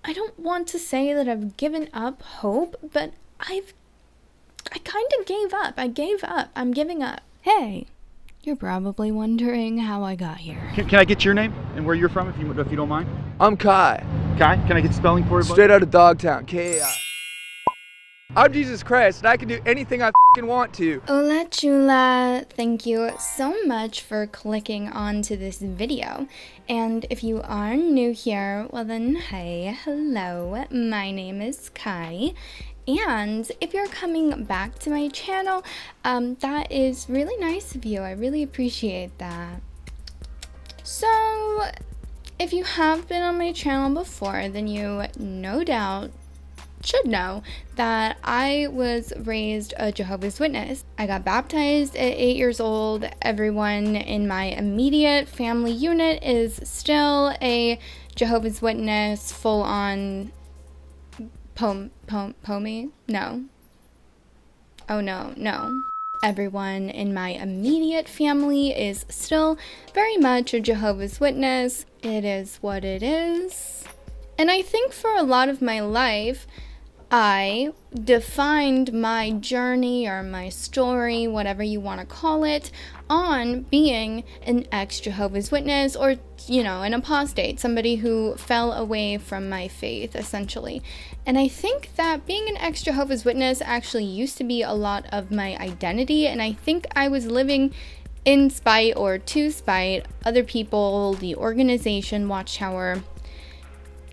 I don't want to say that I've given up hope, but I kind of gave up. I gave up. I'm giving up. Hey, you're probably wondering how I got here. Can I get your name and where you're from, if you don't mind? I'm Kai. Kai, can I get spelling for you, buddy? Straight out of Dogtown, K-A-I. I'm Jesus Christ, and I can do anything I want to. Hola chula, thank you so much for clicking onto this video. And if you are new here, well then, hey, hello, my name is Kai. And if you're coming back to my channel, that is really nice of you. I really appreciate that. So, if you have been on my channel before, then you no doubt should know that I was raised a Jehovah's Witness. I got baptized at 8 years old. Everyone in my immediate family unit is still a Jehovah's Witness, full-on POMI? No. Oh no. Everyone in my immediate family is still very much a Jehovah's Witness. It is what it is. And I think for a lot of my life, I defined my journey or my story, whatever you want to call it, on being an ex-Jehovah's Witness or, you know, an apostate, somebody who fell away from my faith, essentially. And I think that being an ex-Jehovah's Witness actually used to be a lot of my identity, and I think I was living in spite or to spite other people, the organization, Watchtower,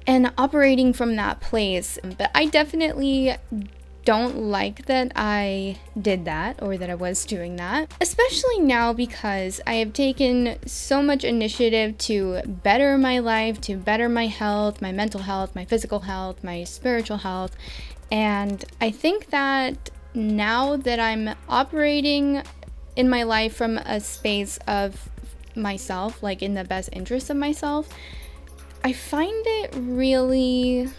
and operating from that place. But I definitely don't like that I did that or that I was doing that, especially now because I have taken so much initiative to better my life, to better my health, my mental health, my physical health, my spiritual health. And I think that now that I'm operating in my life from a space of myself, like in the best interest of myself, I find it really,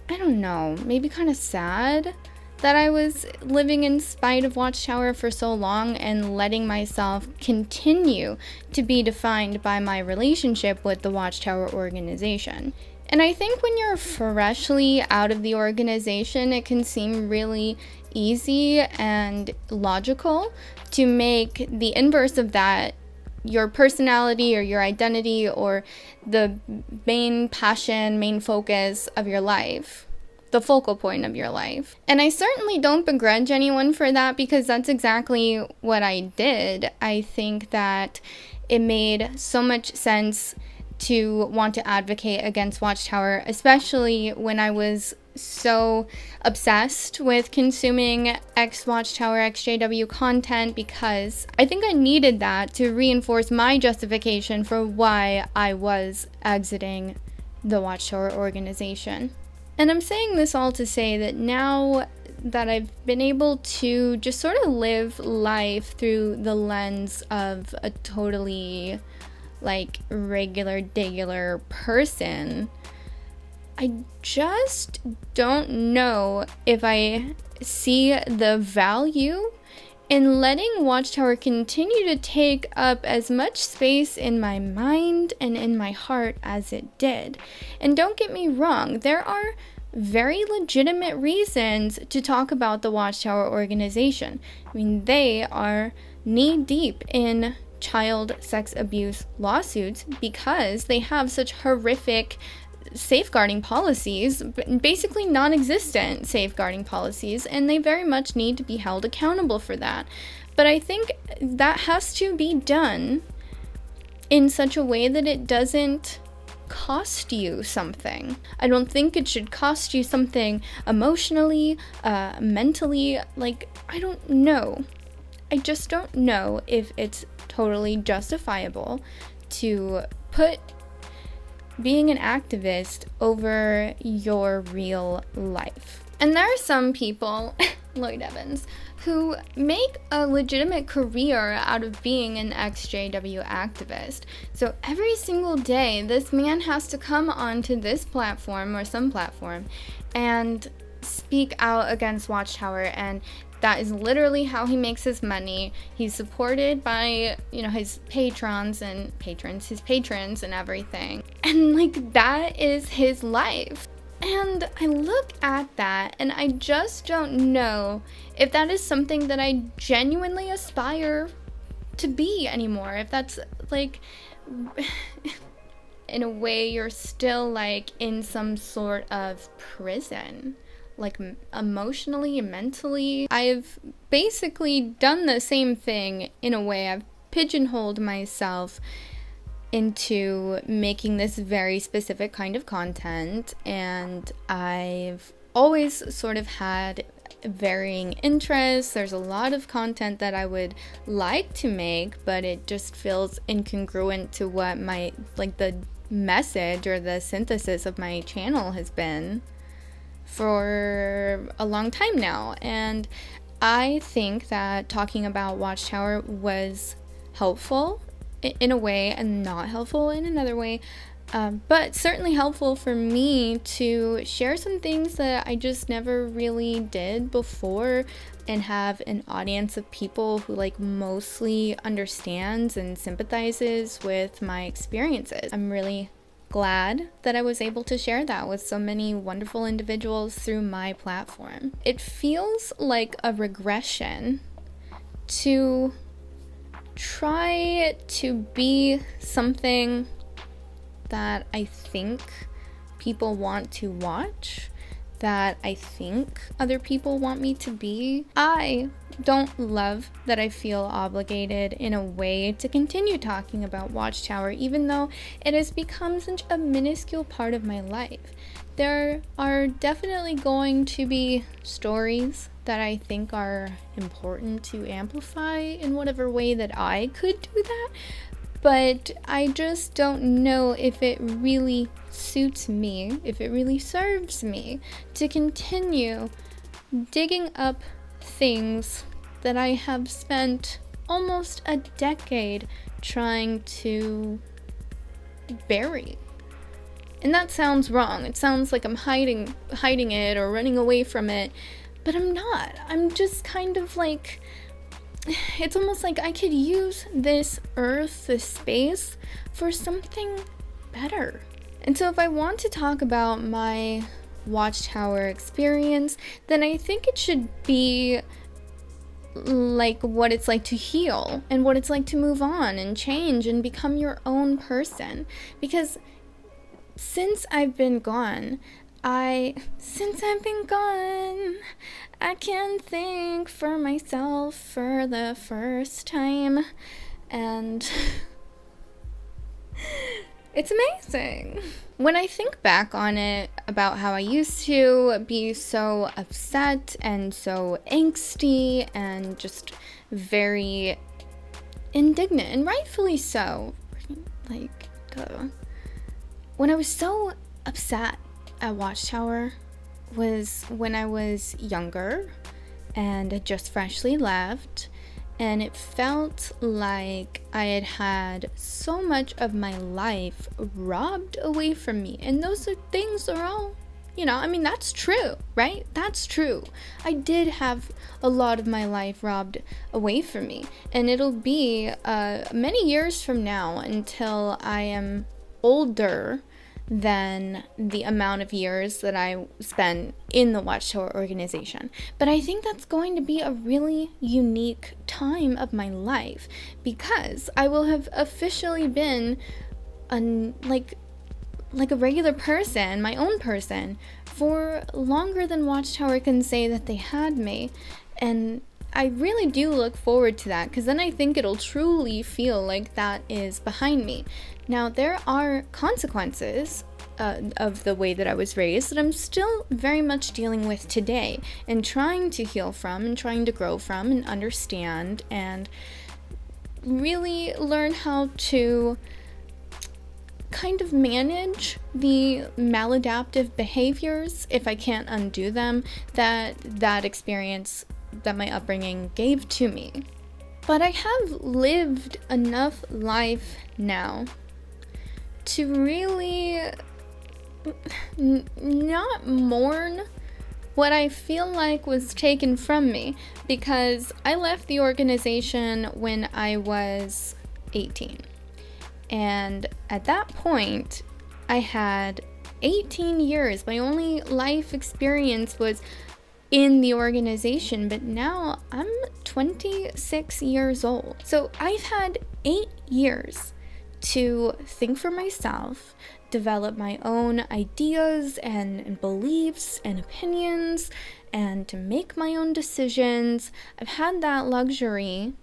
I don't know, maybe kind of sad that I was living in spite of Watchtower for so long and letting myself continue to be defined by my relationship with the Watchtower organization. And I think when you're freshly out of the organization, it can seem really easy and logical to make the inverse of that your personality or your identity or the main passion, main focus of your life, the focal point of your life. And I certainly don't begrudge anyone for that because that's exactly what I did. I think that it made so much sense to want to advocate against Watchtower, especially when I was so obsessed with consuming ex-Watchtower, Exjw content, because I think I needed that to reinforce my justification for why I was exiting the Watchtower organization. And I'm saying this all to say that now that I've been able to just sort of live life through the lens of a totally like regular person, I just don't know if I see the value in letting Watchtower continue to take up as much space in my mind and in my heart as it did. And don't get me wrong, there are very legitimate reasons to talk about the Watchtower organization. I mean, they are knee-deep in child sex abuse lawsuits because they have such horrific safeguarding policies, basically non-existent safeguarding policies, and they very much need to be held accountable for that. But I think that has to be done in such a way that it doesn't cost you something. I don't think it should cost you something emotionally, mentally, like, I don't know. I just don't know if it's totally justifiable to put being an activist over your real life. And there are some people, Lloyd Evans, who make a legitimate career out of being an XJW activist. So every single day, this man has to come onto this platform or some platform and speak out against Watchtower, and That is literally how he makes his money. He's supported by, his patrons and everything. And like, that is his life. And I look at that and I just don't know if that is something that I genuinely aspire to be anymore. If that's like, in a way, you're still like in some sort of prison, like emotionally and mentally. I've basically done the same thing in a way. I've pigeonholed myself into making this very specific kind of content, and I've always sort of had varying interests. There's a lot of content that I would like to make, but it just feels incongruent to what my, like, the message or the synthesis of my channel has been for a long time now. And I think that talking about Watchtower was helpful in a way and not helpful in another way, but certainly helpful for me to share some things that I just never really did before and have an audience of people who like mostly understands and sympathizes with my experiences. I'm really glad that I was able to share that with so many wonderful individuals through my platform. It feels like a regression to try to be something that I think people want to watch, that I think other people want me to be. I don't love that I feel obligated in a way to continue talking about Watchtower, even though it has become such a minuscule part of my life. There are definitely going to be stories that I think are important to amplify in whatever way that I could do that, but I just don't know if it really suits me, if it really serves me to continue digging up things that I have spent almost a decade trying to bury. And that sounds wrong. It sounds like I'm hiding it or running away from it, but I'm not. I'm just kind of like, it's almost like I could use this earth, this space, for something better. And so if I want to talk about my Watchtower experience, then I think it should be like what it's like to heal and what it's like to move on and change and become your own person. Because since I've been gone, I can think for myself for the first time, and it's amazing. When I think back on it, about how I used to be so upset and so angsty and just very indignant, and rightfully so, like, when I was so upset at Watchtower was when I was younger and had just freshly left, and it felt like I had had so much of my life robbed away from me. And those things are all, that's true, right? That's true. I did have a lot of my life robbed away from me, and it'll be many years from now until I am older than the amount of years that I spent in the Watchtower organization. But I think that's going to be a really unique time of my life, because I will have officially been like a regular person, my own person, for longer than Watchtower can say that they had me. And I really do look forward to that, because then I think it'll truly feel like that is behind me. Now, there are consequences of the way that I was raised that I'm still very much dealing with today and trying to heal from and trying to grow from and understand and really learn how to kind of manage the maladaptive behaviors, if I can't undo them, that experience that my upbringing gave to me. But I have lived enough life now to really not mourn what I feel like was taken from me, because I left the organization when I was 18. And at that point, I had 18 years. My only life experience was in the organization, but now I'm 26 years old. So I've had 8 years to think for myself, develop my own ideas and beliefs and opinions, and to make my own decisions. I've had that luxury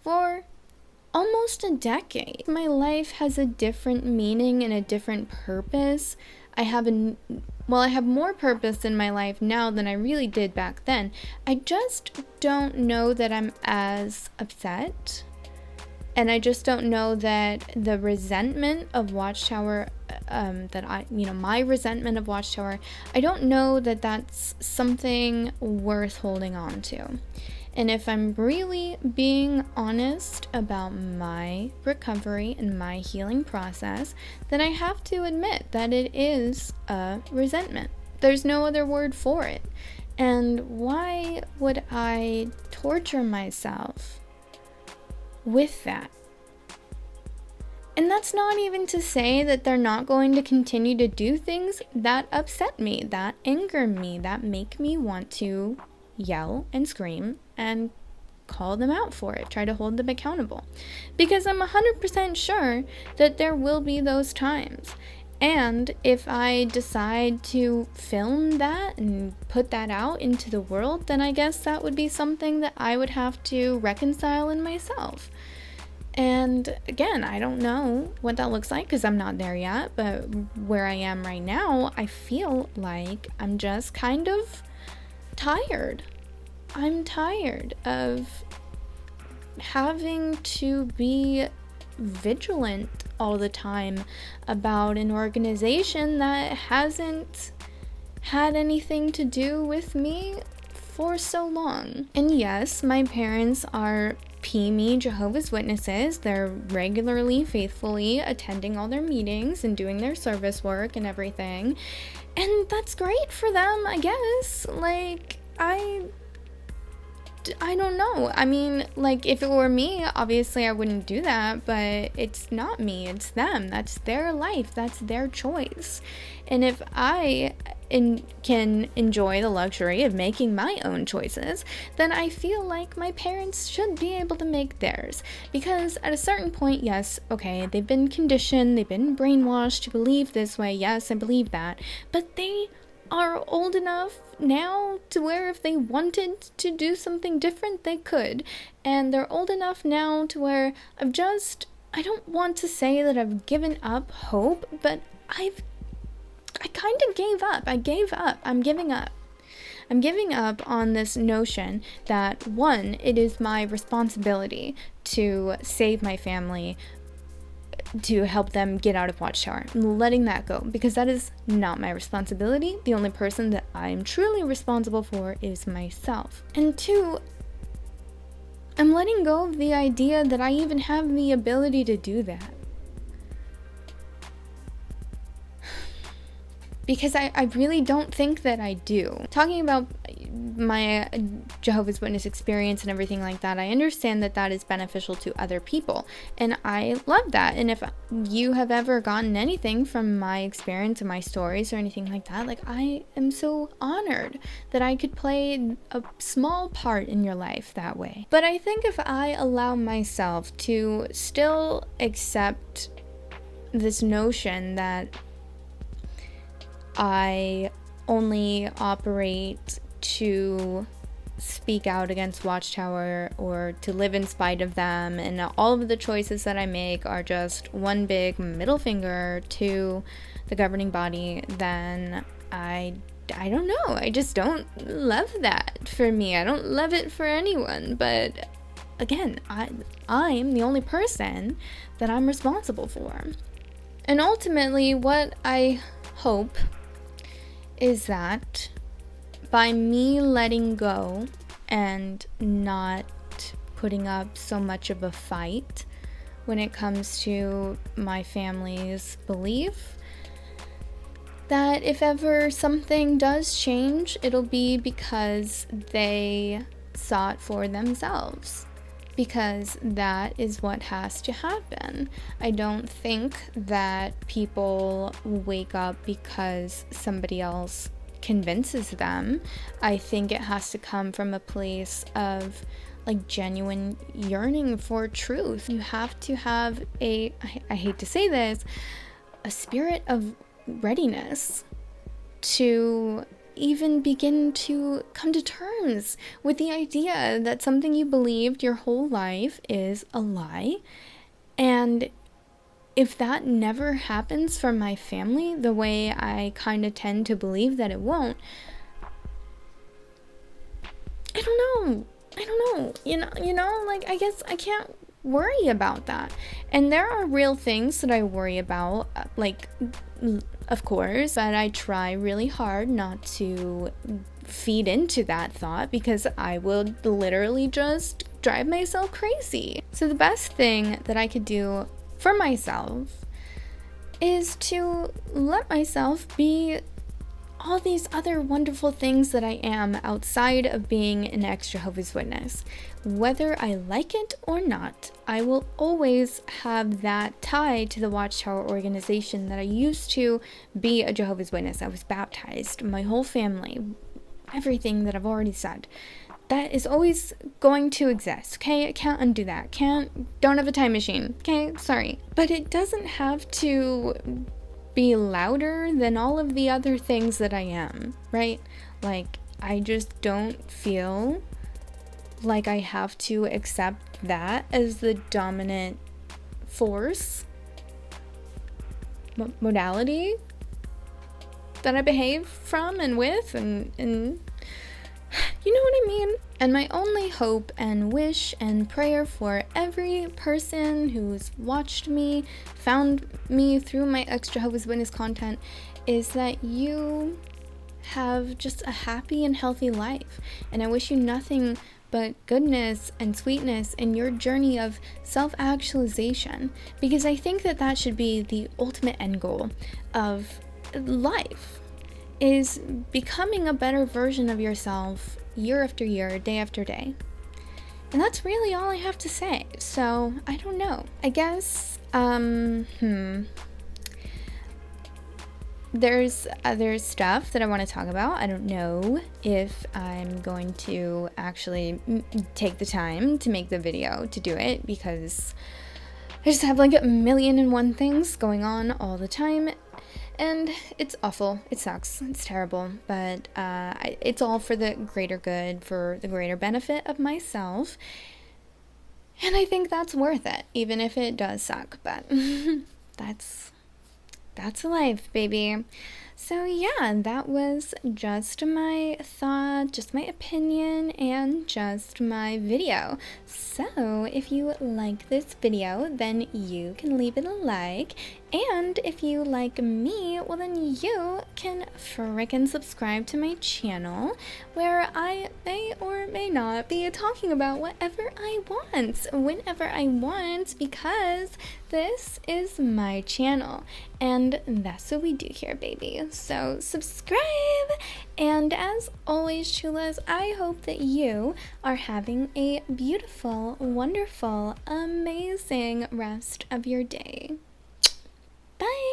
for almost a decade. My life has a different meaning and a different purpose. I have more purpose in my life now than I really did back then. I just don't know that I'm as upset. And I just don't know that the resentment of Watchtower, my resentment of Watchtower, I don't know that that's something worth holding on to. And if I'm really being honest about my recovery and my healing process, then I have to admit that it is a resentment. There's no other word for it. And why would I torture myself with that? And that's not even to say that they're not going to continue to do things that upset me, that anger me, that make me want to yell and scream and call them out for it, try to hold them accountable. Because I'm 100% sure that there will be those times. And if I decide to film that and put that out into the world, then I guess that would be something that I would have to reconcile in myself. And again, I don't know what that looks like because I'm not there yet, but where I am right now, I feel like I'm just kind of tired. I'm tired of having to be vigilant all the time about an organization that hasn't had anything to do with me for so long. And yes, my parents are PME Jehovah's Witnesses. They're regularly, faithfully attending all their meetings and doing their service work and everything. And that's great for them, I guess. Like, I don't know. I mean, like, if it were me, obviously I wouldn't do that, but it's not me, it's them. That's their life, that's their choice. And if I can enjoy the luxury of making my own choices, then I feel like my parents should be able to make theirs. Because at a certain point, yes, okay, they've been conditioned, they've been brainwashed to believe this way, yes, I believe that, but they are old enough now to where if they wanted to do something different, they could. And they're old enough now to where I don't want to say that I've given up hope, but I kind of gave up. I'm giving up. I'm giving up on this notion that, one, it is my responsibility to save my family, to help them get out of Watchtower. I'm letting that go because that is not my responsibility. The only person that I'm truly responsible for is myself. And two, I'm letting go of the idea that I even have the ability to do that. Because I really don't think that I do. Talking about my Jehovah's Witness experience and everything like that, I understand that that is beneficial to other people. And I love that. And if you have ever gotten anything from my experience and my stories or anything like that, like, I am so honored that I could play a small part in your life that way. But I think if I allow myself to still accept this notion that I only operate to speak out against Watchtower or to live in spite of them, and all of the choices that I make are just one big middle finger to the governing body, then I don't know. I just don't love that for me. I don't love it for anyone. But again, I'm the only person that I'm responsible for. And ultimately, what I hope is that by me letting go and not putting up so much of a fight when it comes to my family's belief, that if ever something does change, it'll be because they saw it for themselves. Because that is what has to happen. I don't think that people wake up because somebody else convinces them. I think it has to come from a place of like genuine yearning for truth. You have to have I hate to say this, a spirit of readiness to even begin to come to terms with the idea that something you believed your whole life is a lie. And if that never happens from my family, the way I kind of tend to believe that it won't, I don't know. Like, I guess I can't worry about that. And there are real things that I worry about, like, of course, but I try really hard not to feed into that thought because I will literally just drive myself crazy. So the best thing that I could do for myself is to let myself be all these other wonderful things that I am outside of being an ex-Jehovah's Witness. Whether I like it or not, I will always have that tie to the Watchtower organization that I used to be a Jehovah's Witness. I was baptized, my whole family, everything that I've already said. That is always going to exist, okay? I can't undo that. Don't have a time machine, okay? Sorry. But it doesn't have to be louder than all of the other things that I am, right? Like, I just don't feel like I have to accept that as the dominant force, modality that I behave from and with, and you know what I mean? And my only hope and wish and prayer for every person who's watched me, found me through my ex-Jehovah's Witness content, is that you have just a happy and healthy life. And I wish you nothing but goodness and sweetness in your journey of self-actualization, because I think that that should be the ultimate end goal of life, is becoming a better version of yourself year after year, day after day. And that's really all I have to say. So, I don't know. I guess, there's other stuff that I want to talk about. I don't know if I'm going to actually take the time to make the video to do it, because I just have like a million and one things going on all the time. And it's awful. It sucks. It's terrible. But it's all for the greater good, for the greater benefit of myself. And I think that's worth it, even if it does suck. But that's life, baby. So yeah, that was just my thought, just my opinion, and just my video. So if you like this video, then you can leave it a like. And if you like me, well then you can frickin' subscribe to my channel, where I may or may not be talking about whatever I want, whenever I want, because this is my channel. And that's what we do here, baby. So subscribe! And as always, chulas, I hope that you are having a beautiful, wonderful, amazing rest of your day. Bye!